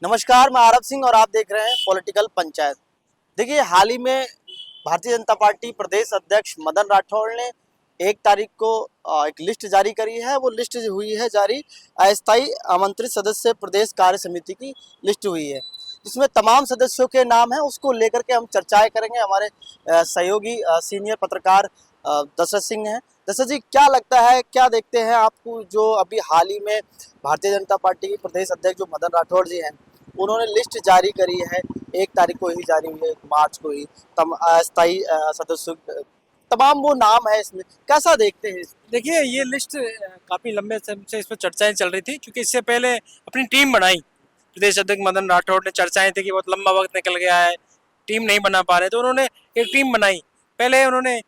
नमस्कार, मैं आरब सिंह और आप देख रहे हैं पॉलिटिकल पंचायत। देखिए, हाल ही में भारतीय जनता पार्टी प्रदेश अध्यक्ष मदन राठौड़ ने 1 तारीख को एक लिस्ट जारी करी है। वो लिस्ट हुई है जारी, अस्थायी आमंत्रित सदस्य प्रदेश कार्य समिति की लिस्ट हुई है, जिसमें तमाम सदस्यों के नाम हैं। उसको लेकर के हम चर्चाएं करेंगे। हमारे सहयोगी सीनियर पत्रकार दशरथ सिंह हैं। दशरथ जी, क्या लगता है, क्या देखते हैं आपको, जो अभी हाल ही में भारतीय जनता पार्टी के प्रदेश अध्यक्ष जो मदन राठौड़ जी हैं, उन्होंने लिस्ट जारी करी है, 1 तारीख को ही जारी हुई है, 1 मार्च को ही अस्थायी सदस्यों तमाम वो नाम है इसमें, कैसा देखते हैं? देखिए, ये लिस्ट काफ़ी लंबे समय से इस पर चर्चाएं चल रही थी, क्योंकि इससे पहले अपनी टीम बनाई प्रदेश अध्यक्ष मदन राठौड़ ने। चर्चाएं थी कि बहुत लंबा वक्त निकल गया है, टीम नहीं बना पा रहे, तो उन्होंने एक टीम बनाई। पहले उन्होंने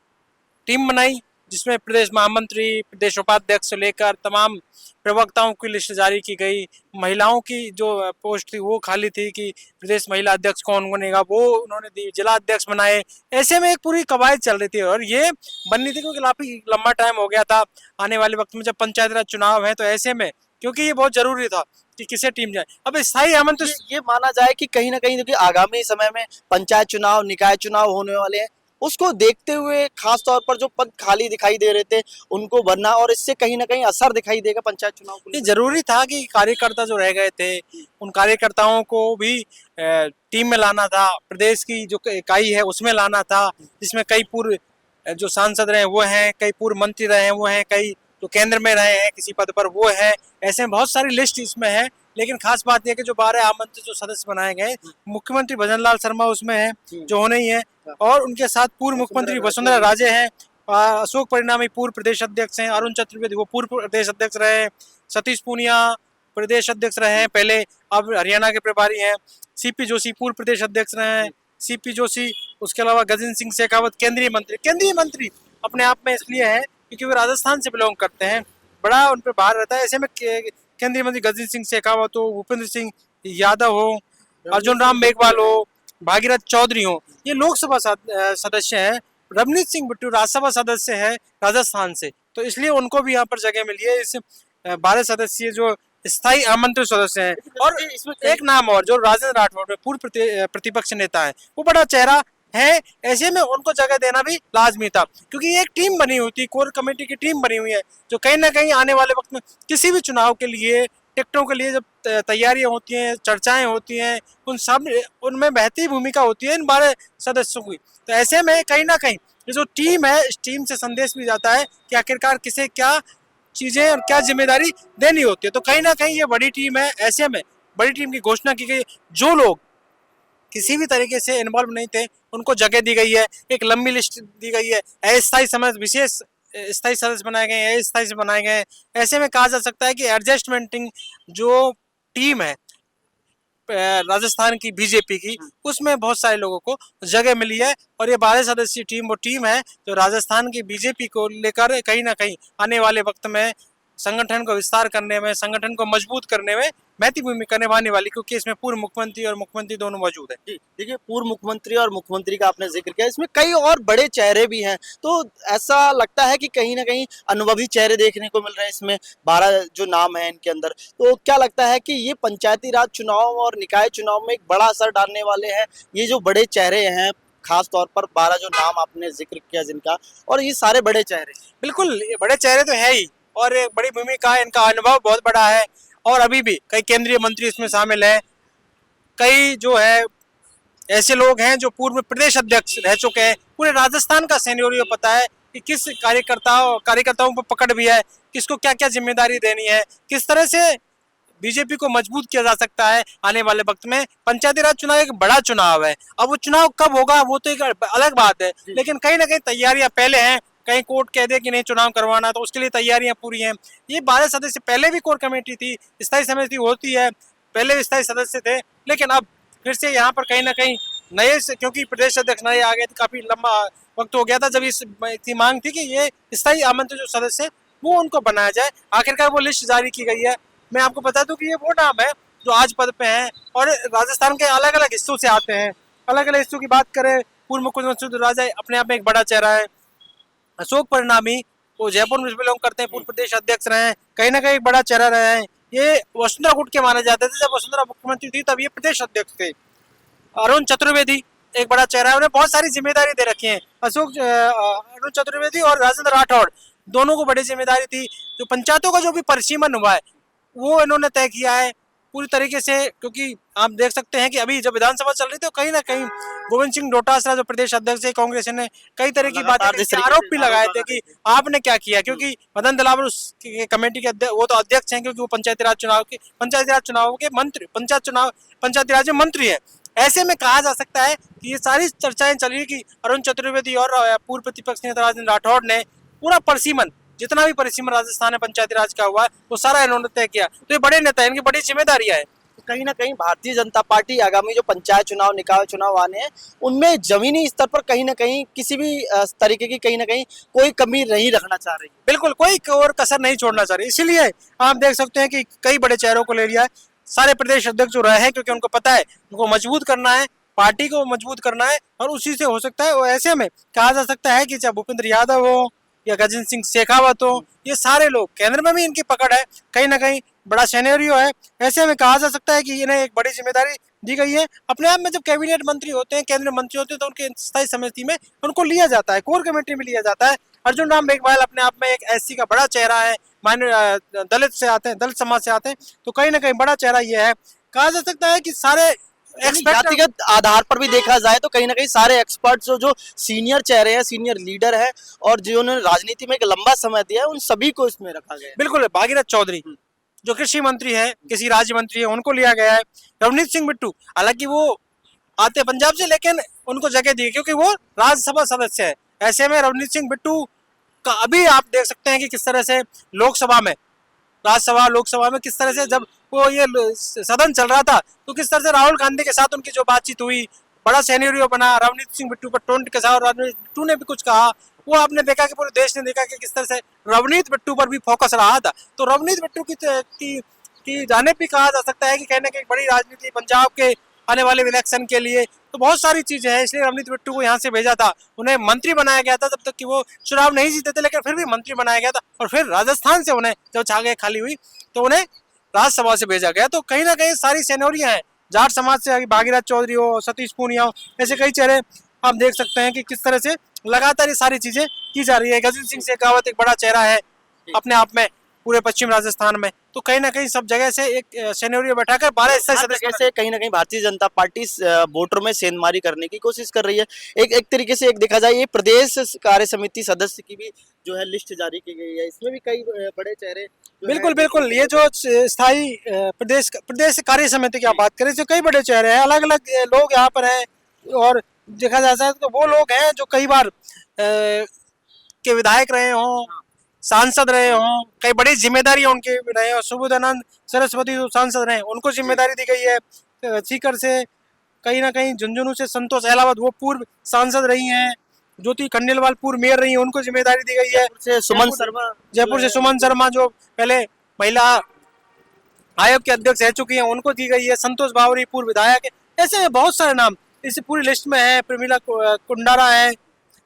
टीम बनाई जिसमें प्रदेश महामंत्री, प्रदेश उपाध्यक्ष से लेकर तमाम प्रवक्ताओं की लिस्ट जारी की गई। महिलाओं की जो पोस्ट थी वो खाली थी कि प्रदेश महिला अध्यक्ष कौन बनेगा, वो उन्होंने दी। जिला अध्यक्ष बनाए। ऐसे में एक पूरी कवायद चल रही थी और ये बननी थी, क्योंकि काफ़ी लंबा टाइम हो गया था। आने वाले वक्त में जब पंचायत राज चुनाव है, तो ऐसे में क्योंकि ये बहुत जरूरी था कि किसे टीम जाए। अब स्थायी आमंत्रित ये माना जाए कि कहीं ना कहीं, क्योंकि आगामी समय में पंचायत चुनाव, निकाय चुनाव होने वाले हैं, उसको देखते हुए खास तौर पर जो पद खाली दिखाई दे रहे थे उनको भरना, और इससे कहीं ना कहीं असर दिखाई देगा पंचायत चुनाव को ये लेकर। जरूरी था कि कार्यकर्ता जो रह गए थे, उन कार्यकर्ताओं को भी टीम में लाना था। प्रदेश की जो इकाई है उसमें लाना था, जिसमें कई पूर्व जो सांसद रहे वो हैं, कई पूर्व मंत्री रहे हैं वो हैं, कई जो केंद्र में रहे हैं किसी पद पर वो है। ऐसे में बहुत सारी लिस्ट इसमें है। लेकिन खास बात यह कि जो 12 आमंत्रित जो सदस्य बनाए गए, मुख्यमंत्री भजन लाल शर्मा उसमें है, जो होने ही है, और उनके साथ पूर्व मुख्यमंत्री वसुंधरा राजे हैं, अशोक परिणामी पूर्व प्रदेश अध्यक्ष हैं, अरुण चतुर्वेदी वो पूर्व प्रदेश अध्यक्ष रहे, सतीश पूनिया प्रदेश अध्यक्ष रहे हैं पहले, अब हरियाणा के प्रभारी हैं, सीपी जोशी पूर्व प्रदेश अध्यक्ष रहे हैं, सीपी जोशी। उसके अलावा गजेंद्र सिंह शेखावत केंद्रीय मंत्री अपने आप में इसलिए है क्योंकि वे राजस्थान से बिलोंग करते हैं, बड़ा उन पर भार रहता है। ऐसे में केंद्रीय मंत्री गजेंद्र सिंह शेखावत हो, भूपेंद्र सिंह यादव हो, अर्जुन राम मेघवाल हो, भागीरथ चौधरी हो, ये लोकसभा सदस्य हैं। रवनीत सिंह बिट्टू राज्यसभा सदस्य है राजस्थान से, तो इसलिए उनको भी यहाँ पर जगह मिली है इस 12 सदस्यीय जो स्थायी आमंत्रित सदस्य हैं। और इसमें एक नाम और, जो राजेंद्र राठौड़ पूर्व प्रतिपक्ष नेता है, वो बड़ा चेहरा है। ऐसे में उनको जगह देना भी लाजमी था, क्योंकि एक टीम बनी हुई थी, कोर कमेटी की टीम बनी हुई है, जो कहीं ना कहीं आने वाले वक्त में किसी भी चुनाव के लिए, टिकटों के लिए जब तैयारियां होती हैं, चर्चाएं होती हैं, उन सब उनमें बहती भूमिका होती है इन 12 सदस्यों की। तो ऐसे में कहीं ना कहीं ये जो टीम है, इस टीम से संदेश भी जाता है कि आखिरकार किसे क्या चीजें और क्या जिम्मेदारी देनी होती है। तो कहीं ना कहीं ये बड़ी टीम है। ऐसे में बड़ी टीम की घोषणा की गई। जो लोग किसी भी तरीके से इन्वॉल्व नहीं थे उनको जगह दी गई है। एक लंबी लिस्ट दी गई है। अस्थायी समय विशेष स्थायी सदस्य बनाए गए हैं, अस्थायी से बनाए गए हैं। ऐसे में कहा जा सकता है कि एडजस्टमेंटिंग जो टीम है राजस्थान की बीजेपी की, उसमें बहुत सारे लोगों को जगह मिली है। और ये 12 सदस्यीय टीम वो टीम है जो राजस्थान की बीजेपी को लेकर कहीं ना कहीं आने वाले वक्त में संगठन को विस्तार करने में, संगठन को मजबूत करने में महत्वपूर्ण भूमिका निभाने वाली, क्योंकि इसमें पूर्व मुख्यमंत्री और मुख्यमंत्री दोनों मौजूद है। जी, देखिए, पूर्व मुख्यमंत्री और मुख्यमंत्री का आपने जिक्र किया, इसमें कई और बड़े चेहरे भी हैं, तो ऐसा लगता है कि कहीं ना कहीं अनुभवी चेहरे देखने को मिल रहे हैं इसमें। 12 जो नाम है इनके अंदर, तो क्या लगता है कि ये पंचायती राज चुनाव और निकाय चुनाव में एक बड़ा असर डालने वाले हैं, ये जो बड़े चेहरे हैं, खास तौर पर 12 जो नाम आपने जिक्र किया जिनका, और ये सारे बड़े चेहरे? बिल्कुल, ये बड़े चेहरे तो है ही, और एक बड़ी भूमिका है, इनका अनुभव बहुत बड़ा है। और अभी भी कई केंद्रीय मंत्री इसमें शामिल हैं। कई जो है ऐसे लोग हैं जो पूर्व प्रदेश अध्यक्ष रह चुके हैं। पूरे राजस्थान का सेनेरियो पता है कि किस कार्यकर्ताओं पर पकड़ भी है, किसको क्या क्या जिम्मेदारी देनी है, किस तरह से बीजेपी को मजबूत किया जा सकता है आने वाले वक्त में। पंचायती राज चुनाव एक बड़ा चुनाव है। अब वो चुनाव कब होगा वो तो एक अलग बात है, लेकिन कहीं ना कहीं तैयारियां पहले हैं। कहीं कोर्ट कह दे कि नहीं चुनाव करवाना, तो उसके लिए तैयारियां पूरी हैं। ये 12 सदस्य पहले भी कोर कमेटी थी, स्थायी समिति होती है, पहले भी स्थायी सदस्य थे, लेकिन अब फिर से यहाँ पर कहीं ना कहीं नए से, क्योंकि प्रदेश अध्यक्ष नए आ गए थे, काफी लंबा वक्त हो गया था जब इतनी मांग थी कि ये स्थायी आमंत्रित जो सदस्य वो उनको बनाया जाए। आखिरकार वो लिस्ट जारी की गई है। मैं आपको बता दूं कि ये वो नाम है जो आज पद पे हैं और राजस्थान के अलग अलग हिस्सों से आते हैं। अलग अलग हिस्सों की बात करें, पूर्व मुख्यमंत्री राजा अपने आप में एक बड़ा चेहरा है। अशोक परिणामी वो जयपुर में बिलोंग करते हैं, पूर्व प्रदेश अध्यक्ष रहे हैं, कहीं ना कहीं एक बड़ा चेहरा रहे हैं। ये वसुंधरा गुट के माने जाते थे। जब वसुंधरा मुख्यमंत्री थी तब ये प्रदेश अध्यक्ष थे। अरुण चतुर्वेदी एक बड़ा चेहरा है, उन्हें बहुत सारी जिम्मेदारी दे रखी है। अरुण चतुर्वेदी और राजेंद्र राठौड़ दोनों को बड़ी जिम्मेदारी थी। जो पंचायतों का जो भी परिसीमन हुआ है वो इन्होंने तय किया है पूरी तरीके से, क्योंकि आप देख सकते हैं कि अभी जब विधानसभा चल रही थी तो कहीं ना कहीं गोविंद सिंह डोटासरा जो प्रदेश अध्यक्ष है कांग्रेस ने कई तरह की बातें, आरोप भी लगाए थे कि आपने क्या किया, क्योंकि मदन दिलावर उस कमेटी के अध्यक्ष, वो तो अध्यक्ष हैं क्योंकि वो पंचायती राज चुनाव के मंत्री, पंचायती राज मंत्री है। ऐसे में कहा जा सकता है कि ये सारी चर्चाएं चल रही कि अरुण चतुर्वेदी और पूर्व प्रतिपक्ष नेता राजेंद्र राठौड़ ने पूरा परिसीमन, जितना भी परिसीमन राजस्थान में पंचायती राज का हुआ वो सारा इन्होंने तय किया। तो ये बड़े नेता हैं, इनकी बड़ी जिम्मेदारियां है। कहीं ना कहीं भारतीय जनता पार्टी आगामी जो पंचायत चुनाव, निकाय चुनाव आने हैं, उनमें जमीनी स्तर पर कहीं ना कहीं किसी भी तरीके की कहीं ना कहीं कोई कमी नहीं रखना चाह रही। बिल्कुल कोई और कसर नहीं छोड़ना चाह रही। इसीलिए आप देख सकते हैं कि कई बड़े चेहरों को ले लिया है। सारे प्रदेश अध्यक्ष जो रहे हैं, क्योंकि उनको पता है उनको मजबूत करना है, पार्टी को मजबूत करना है, और उसी से हो सकता है। और ऐसे में कहा जा सकता है कि चाहे भूपेंद्र यादव हो या गजेंद्र सिंह शेखावत हो, ये सारे लोग, केंद्र में भी इनकी पकड़ है, कहीं ना कहीं बड़ा सिनेरियो है। ऐसे में कहा जा सकता है कि इन्हें एक बड़ी जिम्मेदारी दी गई है। अपने आप में जब कैबिनेट मंत्री होते हैं, केंद्रीय मंत्री होते हैं, तो उनके स्थायी समिति में उनको लिया जाता है, कोर कमेटी में लिया जाता है। अर्जुन राम मेघवाल अपने आप में एक एससी का बड़ा चेहरा है, दलित से आते हैं, दलित समाज से आते हैं, तो कहीं ना कहीं बड़ा चेहरा ये है। कहा जा सकता है कि सारे जातिगत आधार पर भी देखा जाए तो कहीं ना कहीं सारे एक्सपर्ट जो सीनियर चेहरे हैं, सीनियर लीडर है और जिन्होंने राजनीति में एक लंबा समय दिया है, उन सभी को इसमें रखा गया है। बिल्कुल, भागीरथ चौधरी जो कृषि मंत्री है, किसी राज्य मंत्री है, उनको लिया गया है। रवनीत सिंह बिट्टू, हालांकि वो आते पंजाब से, लेकिन उनको जगह दी क्योंकि वो राज्यसभा सदस्य है। ऐसे में रवनीत सिंह बिट्टू का अभी आप देख सकते हैं कि किस तरह से लोकसभा में, राज्यसभा लोकसभा में किस तरह से जब वो ये सदन चल रहा था तो किस तरह से राहुल गांधी के साथ उनकी जो बातचीत हुई, बड़ा सिनेरियो बना। रवनीत सिंह बिट्टू पर टोंट के साथ रवनीत बिट्टू ने भी कुछ कहा, वो आपने देखा कि पूरे देश ने देखा कि किस तरह से रवनीत बिट्टू पर भी फोकस रहा था। तो रवनीत बिट्टू की जाने भी कहा जा सकता है कि कहने की बड़ी राजनीति पंजाब के आने वाले इलेक्शन के लिए, तो बहुत सारी चीजें हैं, इसलिए रवनीत बिट्टू को यहाँ से भेजा था। उन्हें मंत्री बनाया गया था जब तक कि वो चुनाव नहीं जीते थे, लेकिन फिर भी मंत्री बनाया गया था। और फिर राजस्थान से उन्हें जब जगह खाली हुई तो उन्हें राज्यसभा से भेजा गया। तो कहीं ना कहीं सारी सेनोरियां हैं, जाट समाज से भागीरथ चौधरी हो, सतीश पूनिया हो, ऐसे कई चेहरे आप देख सकते हैं कि किस तरह से लगातार ये सारी चीजें की जा रही है। गजेंद्र सिंह शेखावत एक बड़ा चेहरा है अपने आप में पूरे पश्चिम राजस्थान में। तो कहीं ना कहीं सब जगह से एक सिनेरियो बैठाकर 12 सदस्य से कहीं ना कहीं भारतीय जनता पार्टी वोटरों में सेंधमारी करने की कोशिश कर रही है। एक तरीके से एक देखा जाए, ये प्रदेश कार्य समिति सदस्य की भी जो है लिस्ट जारी की गई है, इसमें भी कई बड़े चेहरे। बिल्कुल ये जो स्थायी प्रदेश कार्य समिति की आप बात करें तो कई बड़े चेहरे हैं, अलग अलग लोग यहाँ पर हैं। और देखा जा सकता है तो वो लोग हैं जो कई बार के विधायक रहे हों, सांसद रहे हों, कई बड़ी जिम्मेदारी उनके रहे हो। सुबोधानंद सरस्वती जो सांसद रहे, उनको जिम्मेदारी दी गई है। सीकर से कहीं ना कहीं झुंझुनू से संतोष अहलावत, वो पूर्व सांसद रही हैं। ज्योति खंडेलवाल पूर्व मेयर रही है, उनको जिम्मेदारी दी गई है। सुमन शर्मा, जयपुर से सुमन शर्मा जो पहले महिला आयोग के अध्यक्ष रह चुकी हैं, उनको दी गई है। संतोष बावरी पूर्व विधायक है। ऐसे में बहुत सारे नाम इस पूरी लिस्ट में है। प्रमिला कुंडारा है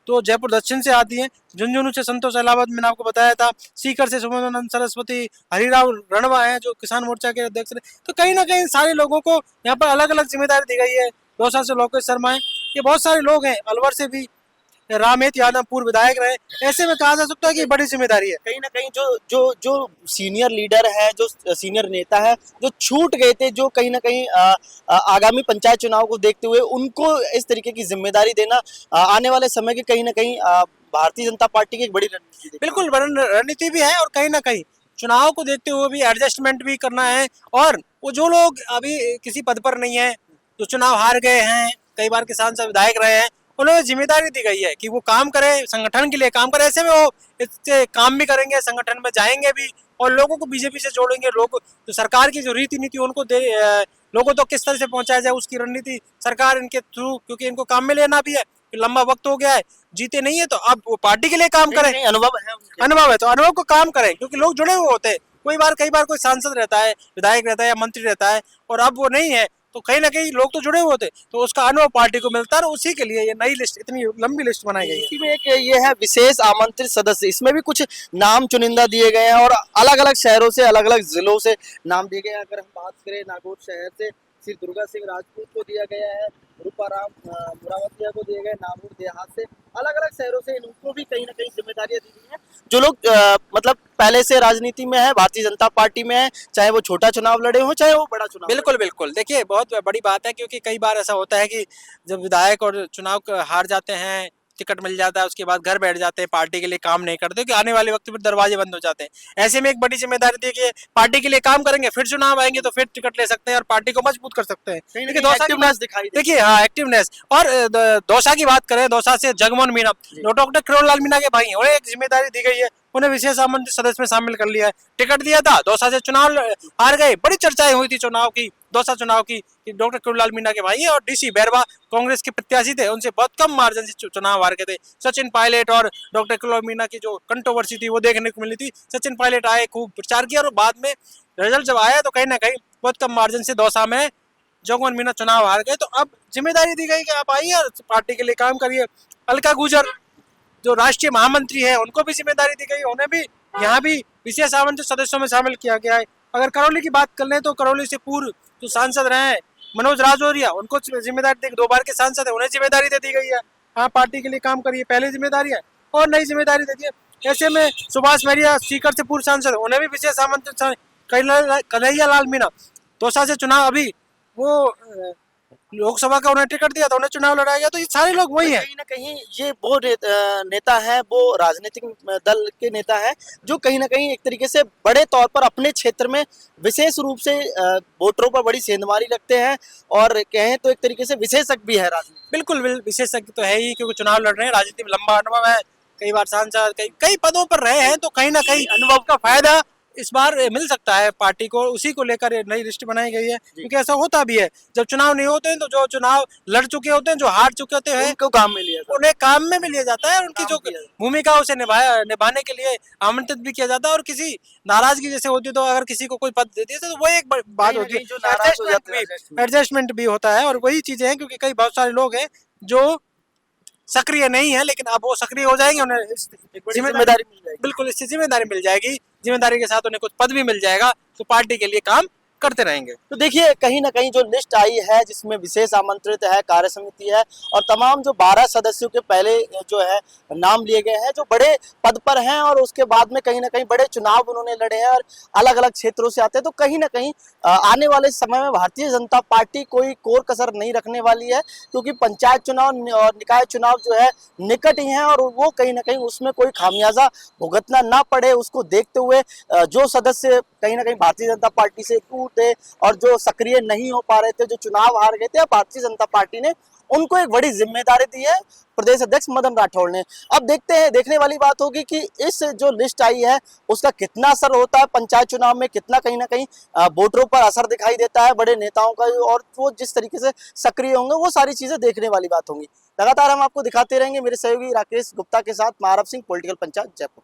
तो जयपुर दक्षिण से आती है। झुंझुनू से संतोष अहलावत मैंने आपको बताया था। सीकर से सुमनानंद सरस्वती, हरिराव रणवा है जो किसान मोर्चा के अध्यक्ष है। तो कहीं ना कहीं सारे लोगों को यहाँ पर अलग अलग जिम्मेदारी दी गई है। दौसा से लोकेश शर्मा है, ये बहुत सारे लोग हैं। अलवर से भी रामेत यादव पूर्व विधायक रहे। ऐसे में कहा जा सकता है कि बड़ी जिम्मेदारी है। कहीं ना कहीं जो सीनियर लीडर है, जो सीनियर नेता है, जो छूट गए थे, जो कहीं ना कहीं आगामी पंचायत चुनाव को देखते हुए उनको इस तरीके की जिम्मेदारी देना आने वाले समय की कहीं ना कहीं भारतीय जनता पार्टी की एक बड़ी रणनीति। बिल्कुल रणनीति भी है और कहीं ना कहीं चुनाव को देखते हुए भी एडजस्टमेंट भी करना है। और वो जो लोग अभी किसी पद पर नहीं है, जो चुनाव हार गए हैं, कई बार किसान से विधायक रहे हैं, उन्हें जिम्मेदारी दी गई है कि वो काम करे, संगठन के लिए काम करे। ऐसे में वो इससे काम भी करेंगे, संगठन में जाएंगे भी और लोगों को बीजेपी से जोड़ेंगे। लोग जो सरकार की जो रीति नीति उनको लोगों तो किस तरह से पहुंचाया जाए उसकी रणनीति सरकार इनके थ्रू, क्योंकि इनको काम में लेना भी है, लंबा वक्त हो गया है, जीते नहीं है तो अब वो पार्टी के लिए काम करें। अनुभव है तो अनुभव को काम करें, क्योंकि लोग जुड़े हुए होते हैं। कई बार कोई सांसद रहता है, विधायक रहता है या मंत्री रहता है और अब वो नहीं है तो कहीं ना कहीं लोग तो जुड़े हुए थे, तो उसका अनुभव पार्टी को मिलता है और उसी के लिए ये नई लिस्ट, इतनी लंबी लिस्ट बनाई गई है। इसी में एक ये है विशेष आमंत्रित सदस्य, इसमें भी कुछ नाम चुनिंदा दिए गए हैं और अलग अलग शहरों से, अलग अलग जिलों से नाम दिए गए हैं। अगर हम बात करें नागौर शहर से श्री दुर्गा सिंह राजपूत को दिया गया है, रूपाराम मुरावतिया को दिए गए, नागौर देहात से, अलग अलग शहरों से इनको भी कहीं ना कहीं जिम्मेदारियां दी गई हैं। जो लोग मतलब पहले से राजनीति में है, भारतीय जनता पार्टी में है, चाहे वो छोटा चुनाव लड़े हो चाहे वो बड़ा चुनाव। बिल्कुल बिल्कुल, देखिए बहुत बड़ी बात है, क्योंकि कई बार ऐसा होता है कि जब विधायक और चुनाव हार जाते हैं, टिकट मिल जाता है, उसके बाद घर बैठ जाते हैं, पार्टी के लिए काम नहीं करते, कि आने वाले वक्त में दरवाजे बंद हो जाते हैं। ऐसे में एक बड़ी जिम्मेदारी थी कि पार्टी के लिए काम करेंगे, फिर चुनाव आएंगे तो फिर टिकट ले सकते हैं और पार्टी को मजबूत कर सकते हैं। देखिए दौसा की बात दिखाई देखिए, हाँ एक्टिवनेस। और दौसा की बात करें, दौसा से जगमोहन मीणा, डॉक्टर किरोड़लाल मीणा के भाई हैं, उन्हें एक जिम्मेदारी दी गई है, उन्हें विशेष आमंत्रित सदस्य में शामिल कर लिया है। टिकट दिया था, दौसा से चुनाव हार गए, बड़ी चर्चाएं हुई थी चुनाव की, दौसा चुनाव की, कि डॉक्टर किरोड़लाल मीणा के भाई हैं और डीसी बैरवा कांग्रेस के प्रत्याशी थे, उनसे बहुत कम मार्जिन से चुनाव हार गए थे। सचिन पायलट और डॉक्टर किरोड़लाल मीणा की जो कंट्रोवर्सी थी वो देखने को मिली थी। सचिन पायलट आए, खूब प्रचार किया और बाद में रिजल्ट जब आया तो कहीं ना कहीं बहुत कम मार्जिन से दौसा में जगमोहन मीणा चुनाव हार गए। तो अब जिम्मेदारी दी गई कि आप आइए और पार्टी के लिए काम करिए। अलका गुजर जो राष्ट्रीय महामंत्री है, उनको भी जिम्मेदारी दी गई, उन्हें भी यहाँ भी विशेष आमंत्रित सदस्यों में शामिल किया गया है। अगर करौली की बात कर लें तो करौली से पूर्व जो सांसद रहे हैं मनोज राजौरिया, उनको जिम्मेदारी दी, 2 बार के सांसद है, उन्हें जिम्मेदारी दे दी गई है, हाँ पार्टी के लिए काम करिए, पहली जिम्मेदारी है और नई जिम्मेदारी दे दी है। ऐसे में सुभाष मैरिया सीकर से पूर्व सांसद, उन्हें भी विशेष आमंत्रित, कन्हैया लाल मीणा दौसा से चुनाव, अभी वो लोकसभा का उन्हें टिकट दिया था, उन्हें चुनाव लड़ाया गया, तो ये सारे लोग वही हैं। कहीं ना कहीं ये वो नेता है, वो राजनीतिक दल के नेता है जो कहीं ना कहीं एक तरीके से बड़े तौर पर अपने क्षेत्र में विशेष रूप से वोटरों पर बड़ी सेंधमारी रखते हैं और कहें तो एक तरीके से विशेषज्ञ भी है राजनीति। बिल्कुल विशेषज्ञ तो है ही, क्योंकि चुनाव लड़ रहे हैं, राजनीति में लंबा अनुभव है, कई बार सांसद, कई पदों पर रहे हैं, तो कहीं ना कहीं अनुभव का फायदा इस बार मिल सकता है पार्टी को। उसी को लेकर नई लिस्ट बनाई गई है, क्योंकि ऐसा होता भी है जब चुनाव नहीं होते हैं तो जो चुनाव लड़ चुके होते हैं, जो हार चुके होते हैं, उनको काम में लिया जाता है, उन्हें काम में भी लिया जाता है और उनकी जो भूमिका उसे निभाने के लिए आमंत्रित भी किया जाता है। और किसी नाराजगी जैसे होती है तो अगर किसी को कोई पद देती है तो वो एक बात होती है, एडजस्टमेंट भी होता है। और वही चीजें हैं, क्योंकि कई बहुत सारे लोग हैं जो सक्रिय नहीं है, लेकिन अब वो सक्रिय हो जाएंगे, उन्हें जिम्मेदारी मिल जाएगी। बिल्कुल, इससे जिम्मेदारी मिल जाएगी, जिम्मेदारी के साथ उन्हें कुछ पद भी मिल जाएगा, तो पार्टी के लिए काम करते रहेंगे। तो देखिए कहीं ना कहीं जो लिस्ट आई है जिसमें विशेष आमंत्रित है, कार्य समिति है और तमाम जो 12 सदस्यों के पहले जो है नाम लिए गए हैं जो बड़े पद पर हैं और उसके बाद में कहीं ना कहीं बड़े चुनाव उन्होंने लड़े हैं और अलग अलग क्षेत्रों से आते हैं। तो कहीं ना कहीं आने वाले समय में भारतीय जनता पार्टी कोई कोर कसर नहीं रखने वाली है, क्योंकि पंचायत चुनाव और निकाय चुनाव जो है निकट ही हैं और वो कहीं ना कहीं उसमें कोई खामियाजा भुगतना ना पड़े, उसको देखते हुए जो सदस्य कहीं ना कहीं भारतीय जनता पार्टी से थे और जो सक्रिय नहीं हो पा रहे थे, जो चुनाव हार गए थे, भारतीय जनता पार्टी ने उनको एक बड़ी जिम्मेदारी दी है प्रदेश अध्यक्ष मदन राठौड़ ने। अब देखते हैं, देखने वाली बात होगी कि इस जो लिस्ट आई है उसका कितना असर होता है पंचायत चुनाव में, कितना कहीं ना कहीं वोटरों पर असर दिखाई देता है बड़े नेताओं का, और वो जिस तरीके से सक्रिय होंगे वो सारी चीजें देखने वाली बात होंगी। लगातार हम आपको दिखाते रहेंगे। मेरे सहयोगी राकेश गुप्ता के साथ मैं आरव सिंह, पॉलिटिकल पंचायत, जयपुर।